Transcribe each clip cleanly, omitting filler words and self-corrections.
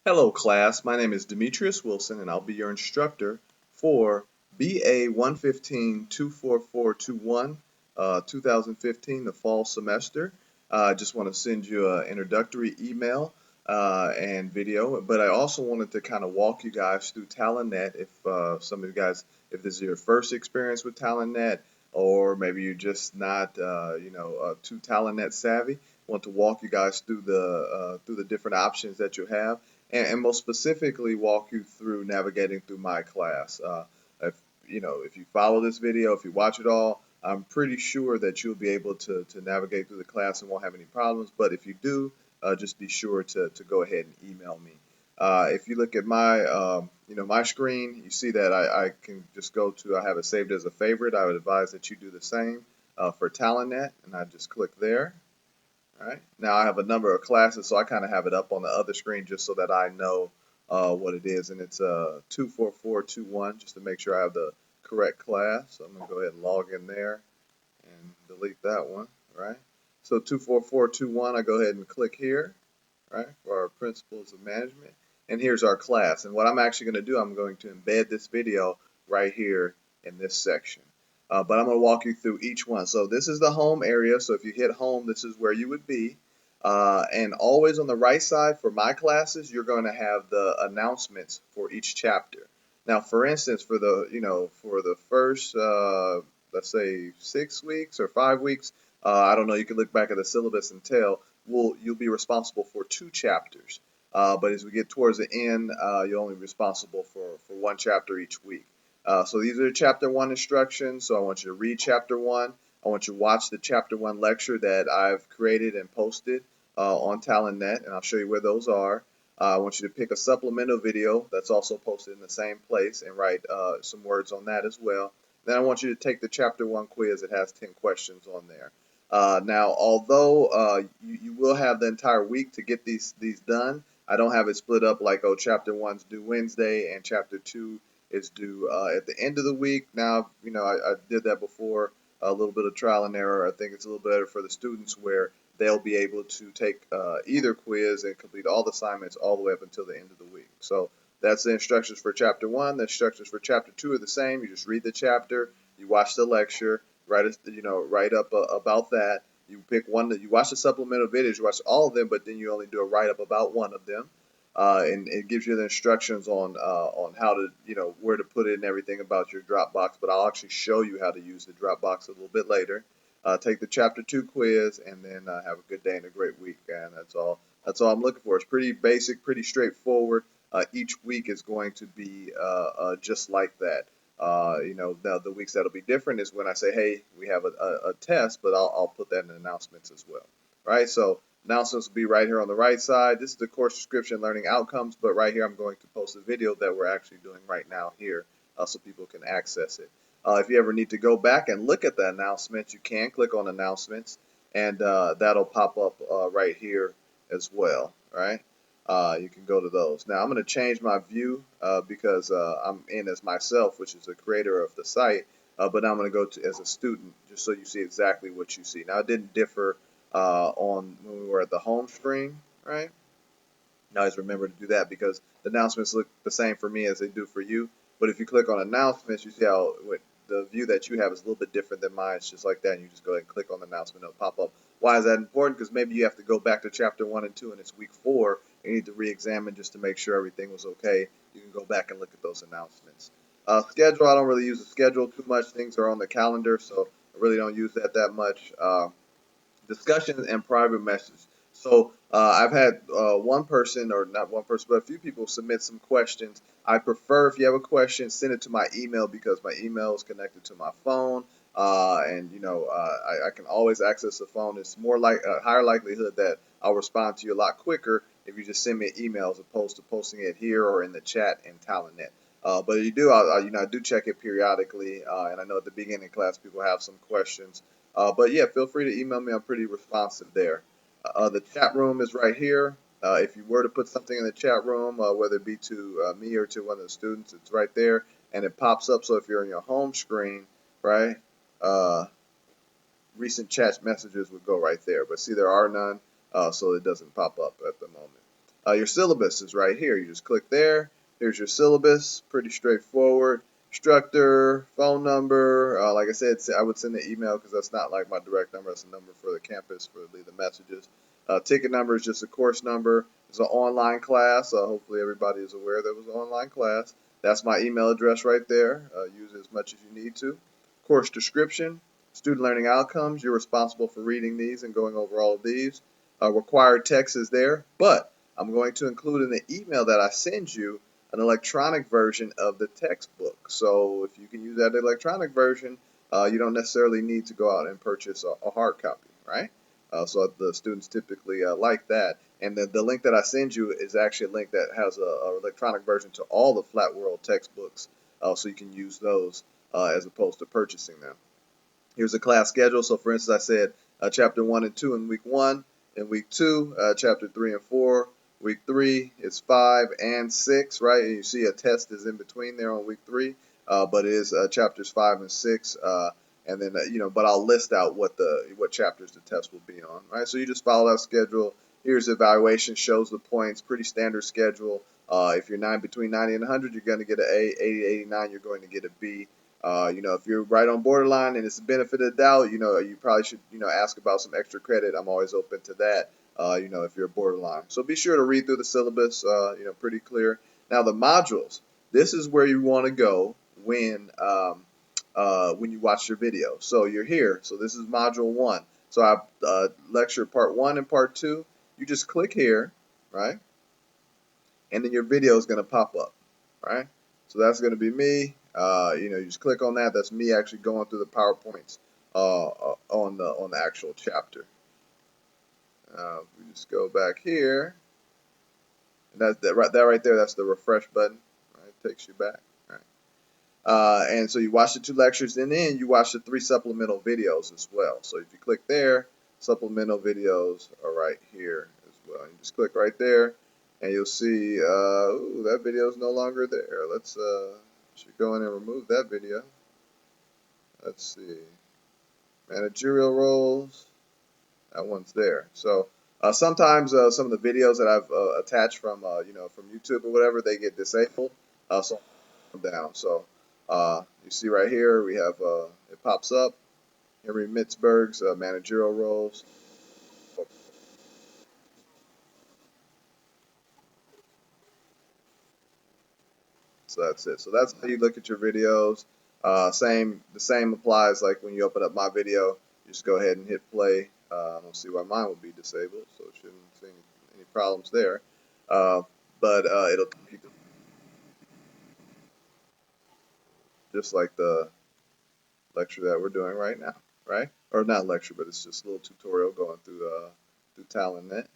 Hello class, my name is Demetrius Wilson and I'll be your instructor for BA115 24421 2015, the fall semester. I just want to send you an introductory email and video, but I also wanted to kind of walk you guys through TalentNet if some of you guys, if this is your first experience with TalentNet or maybe you're just not, too TalentNet savvy. I want to walk you guys through the different options that you have and most specifically walk you through navigating through my class. If if you follow this video, if you watch it all, I'm pretty sure that you'll be able to navigate through the class and won't have any problems. But if you do, just be sure to go ahead and email me. If you look at my my screen, you see that I can just go to I have it saved as a favorite. I would advise that you do the same for TalentNet, and I just click there. All right. Now I have a number of classes, so I kind of have it up on the other screen just so that I know what it is, and it's 24421 just to make sure I have the correct class. So I'm gonna go ahead and log in there and delete that one. Right. So 24421, I go ahead and click here, right, for our principles of management, and here's our class. And what I'm actually going to do, I'm going to embed this video right here in this section. But I'm going to walk you through each one. So this is the home area. So if you hit home, this is where you would be. And always on the right side for my classes, you're going to have the announcements for each chapter. Now, for instance, for the for the first let's say 6 weeks or 5 weeks, I don't know. You can look back at the syllabus and tell. You'll be responsible for two chapters. But as we get towards the end, you're only responsible for one chapter each week. So these are chapter one instructions. So I want you to read chapter one. I want you to watch the chapter one lecture that I've created and posted on TalentNet, and I'll show you where those are. I want you to pick a supplemental video that's also posted in the same place and write some words on that as well. Then I want you to take the chapter one quiz. It has 10 questions on there. Now, although you will have the entire week to get these done, I don't have it split up like, oh, chapter one's due Wednesday and chapter two is due at the end of the week. Now, I did that before, a little bit of trial and error. I think it's a little better for the students where they'll be able to take either quiz and complete all the assignments all the way up until the end of the week. So that's the instructions for chapter one. The instructions for chapter two are the same. You just read the chapter, you watch the lecture, write up about that. You pick one that you watch the supplemental videos, you watch all of them, but then you only do a write up about one of them. And it gives you the instructions on how to where to put it and everything about your Dropbox. But I'll actually show you how to use the Dropbox a little bit later. Take the chapter two quiz, and then have a good day and a great week. And that's all. That's all I'm looking for. It's pretty basic, pretty straightforward. Each week is going to be just like that. The weeks that'll be different is when I say, hey, we have a test, but I'll put that in the announcements as well. Right? So announcements will be right here on the right side. This is the course description, learning outcomes, but right here I'm going to post a video that we're actually doing right now here so people can access it. If you ever need to go back and look at the announcements, you can click on announcements, and that'll pop up right here as well. Right? You can go to those. Now I'm going to change my view because I'm in as myself, which is the creator of the site, but now I'm going to go to as a student just so you see exactly what you see. Now it didn't differ on when we were at the home screen, right? Now always remember to do that because the announcements look the same for me as they do for you. But if you click on announcements, you see how the view that you have is a little bit different than mine. It's just like that, and you just go ahead and click on the announcement. It'll pop up. Why is that important? Because maybe you have to go back to chapter one and two, and it's week 4. And you need to re-examine just to make sure everything was okay. You can go back and look at those announcements. Schedule, I don't really use the schedule too much. Things are on the calendar, so I really don't use that much. Discussions and private messages. So I've had one person, or not one person, but a few people submit some questions. I prefer if you have a question, send it to my email because my email is connected to my phone, and I can always access the phone. It's more like a higher likelihood that I'll respond to you a lot quicker if you just send me an email as opposed to posting it here or in the chat in TalentNet. But you do, I do check it periodically, and I know at the beginning of class people have some questions. But yeah, feel free to email me. I'm pretty responsive there. The chat room is right here. If you were to put something in the chat room, whether it be to me or to one of the students, it's right there, and it pops up. So if you're on your home screen, right, uh, recent chat messages would go right there. But see, there are none, so it doesn't pop up at the moment. Your syllabus is right here. You just click there. Here's your syllabus. Pretty straightforward. Instructor, phone number. Like I said, I would send an email because that's not like my direct number. That's a number for the campus for leave the messages. Ticket number is just a course number. It's an online class. Hopefully everybody is aware that it was an online class. That's my email address right there. Use it as much as you need to. Course description, student learning outcomes. You're responsible for reading these and going over all of these. Required text is there, but I'm going to include in the email that I send you an electronic version of the textbook. So if you can use that electronic version, you don't necessarily need to go out and purchase a hard copy, right? So the students typically like that. And the link that I send you is actually a link that has a electronic version to all the Flat World textbooks, so you can use those as opposed to purchasing them. Here's a class schedule. So for instance, I said chapter 1 and 2 in week 1. In week 2, chapter 3 and 4. Week 3 is 5 and 6, right? And you see a test is in between there on week 3, but it is chapters 5 and 6. And then but I'll list out what chapters the test will be on, right? So you just follow that schedule. Here's the evaluation, shows the points, pretty standard schedule. If you're between 90 and 100, you're going to get an A. 80 to 89, you're going to get a B. If you're right on borderline and it's a benefit of the doubt, you probably should, ask about some extra credit. I'm always open to that, if you're borderline. So be sure to read through the syllabus, pretty clear. Now the modules, this is where you want to go when you watch your video. So you're here. So this is module 1. So I lecture part 1 and part 2. You just click here, right? And then your video is going to pop up, right? So that's going to be me. You just click on that. That's me actually going through the PowerPoints on the actual chapter. We just go back here, and that right there. That's the refresh button. Right, it takes you back. Right. And so you watch the 2 lectures, and then you watch the 3 supplemental videos as well. So if you click there, supplemental videos are right here as well. You just click right there, and you'll see that video is no longer there. Let's should go in and remove that video. Let's see, managerial roles. That one's there. So sometimes some of the videos that I've attached from from YouTube or whatever, they get disabled. So down. So you see right here we have it pops up. Henry Mitzberg's managerial roles. So that's it. So that's how you look at your videos. The same applies like when you open up my video. You just go ahead and hit play. I don't see why mine would be disabled, so it shouldn't see any problems there. But it'll take you just like the lecture that we're doing right now, right? Or not lecture, but it's just a little tutorial going through TalentNet.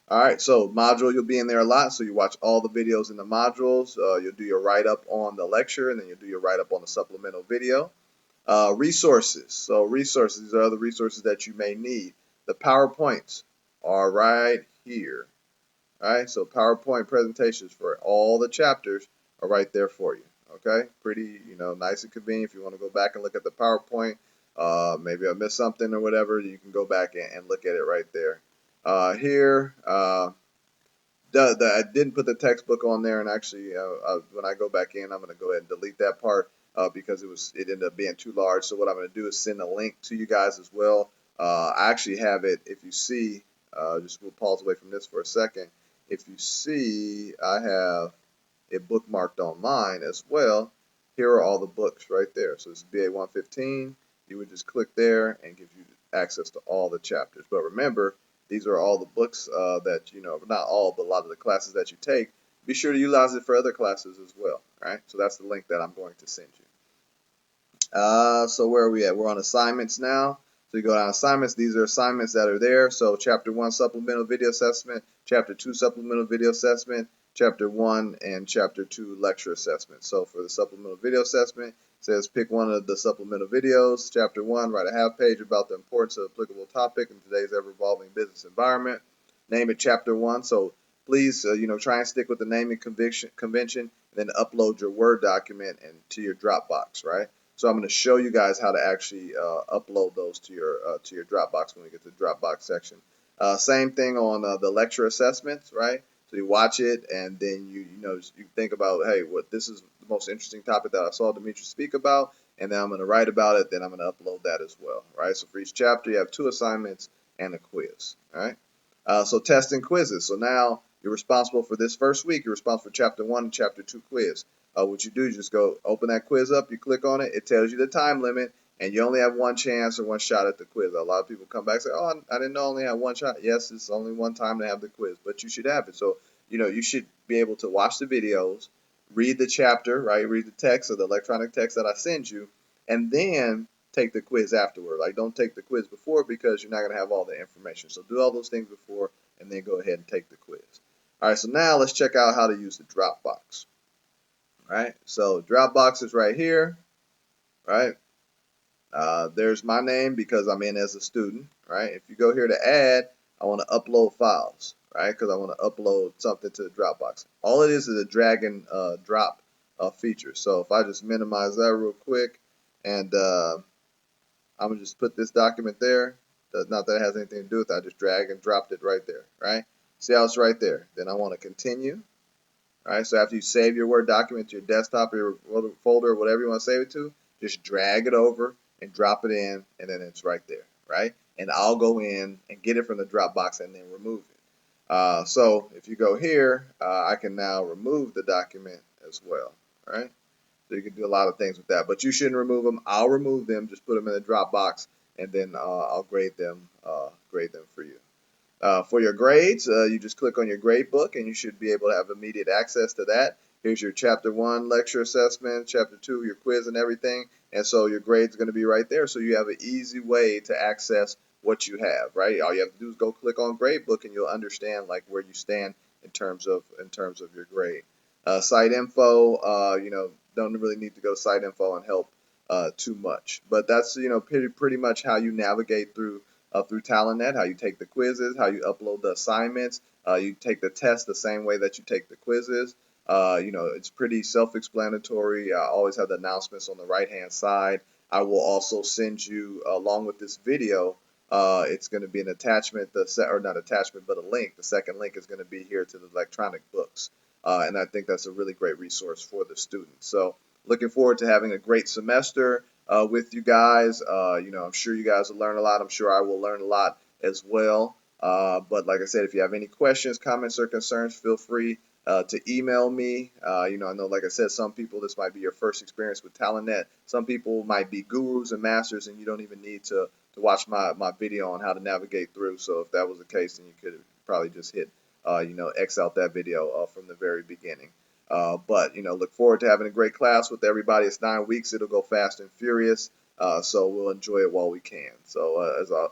All right, so module, you'll be in there a lot, so you watch all the videos in the modules. You'll do your write-up on the lecture, and then you'll do your write-up on the supplemental video. Resources. So resources, these are other resources that you may need. The PowerPoints are right here. All right, so PowerPoint presentations for all the chapters are right there for you. Okay, pretty, nice and convenient. If you want to go back and look at the PowerPoint, maybe I missed something or whatever, you can go back and look at it right there. Here, I didn't put the textbook on there, and actually, when I go back in, I'm going to go ahead and delete that part because it ended up being too large. So what I'm going to do is send a link to you guys as well. I actually have it. If you see, we'll pause away from this for a second. If you see, I have it bookmarked on mine as well. Here are all the books right there. So this is BA115. You would just click there and give you access to all the chapters. But remember, these are all the books that, not all, but a lot of the classes that you take. Be sure to utilize it for other classes as well, right? So that's the link that I'm going to send you. So where are we at? We're on assignments now. So you go down assignments. These are assignments that are there. So Chapter 1 Supplemental Video Assessment, Chapter 2 Supplemental Video Assessment, Chapter 1 and Chapter 2 Lecture Assessment. So for the Supplemental Video Assessment, it says pick one of the supplemental videos. Chapter 1, write a half page about the importance of applicable topic in today's ever-evolving business environment. Name it Chapter 1. So please, try and stick with the naming convention, and then upload your Word document to your Dropbox, right? So I'm going to show you guys how to actually upload those to your Dropbox when we get to the Dropbox section. Same thing on the lecture assessments, right? So you watch it, and then you think about, hey, what this is the most interesting topic that I saw Demetrius speak about, and then I'm going to write about it. Then I'm going to upload that as well, right? So for each chapter, you have 2 assignments and a quiz, all right? So testing quizzes. So now you're responsible for this first week. You're responsible for chapter 1 and chapter 2 quiz. What you do is just go open that quiz up. You click on it. It tells you the time limit, and you only have one chance or one shot at the quiz. A lot of people come back and say, "Oh, I didn't know I only had one shot." Yes, it's only one time to have the quiz, but you should have it. So you should be able to watch the videos, read the chapter, right? Read the text or the electronic text that I send you, and then take the quiz afterward. Like, don't take the quiz before because you're not going to have all the information. So do all those things before, and then go ahead and take the quiz. All right, so now let's check out how to use the Dropbox. All right, so Dropbox is right here, right? There's my name because I'm in as a student, right? If you go here to add, I want to upload files, right? Because I want to upload something to the Dropbox. All it is a drag and drop feature. So if I just minimize that real quick, and I'm gonna just put this document there. Not that it has anything to do with it. I just drag and dropped it right there, right? See how it's right there. Then I want to continue. All right, so after you save your Word document to your desktop or your folder or whatever you want to save it to, just drag it over and drop it in, and then it's right there, right? And I'll go in and get it from the Dropbox and then remove it. So if you go here, I can now remove the document as well, all right? So you can do a lot of things with that, but you shouldn't remove them. I'll remove them, just put them in the Dropbox, and then I'll grade them for you. For your grades, you just click on your grade book and you should be able to have immediate access to that. Here's your chapter 1 lecture assessment, chapter 2 your quiz and everything, and so your grade's going to be right there. So you have an easy way to access what you have, right? All you have to do is go click on grade book and you'll understand like where you stand in terms of your grade. Site info, don't really need to go to site info and help too much, but that's pretty much how you navigate through TalentNet, how you take the quizzes, how you upload the assignments, you take the test the same way that you take the quizzes. It's pretty self-explanatory. I always have the announcements on the right-hand side. I will also send you, along with this video, it's going to be an attachment, or not attachment, but a link. The second link is going to be here to the electronic books. And I think that's a really great resource for the students. So looking forward to having a great semester with you guys. I'm sure you guys will learn a lot. I'm sure I will learn a lot as well. But like I said, if you have any questions, comments, or concerns, feel free to email me. I know, like I said, some people, this might be your first experience with TalentNet. Some people might be gurus and masters, and you don't even need to watch my video on how to navigate through. So if that was the case, then you could probably just hit, X out that video from the very beginning. But look forward to having a great class with everybody. It's 9 weeks. It'll go fast and furious. So we'll enjoy it while we can. So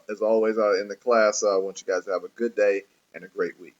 as always in the class, I want you guys to have a good day and a great week.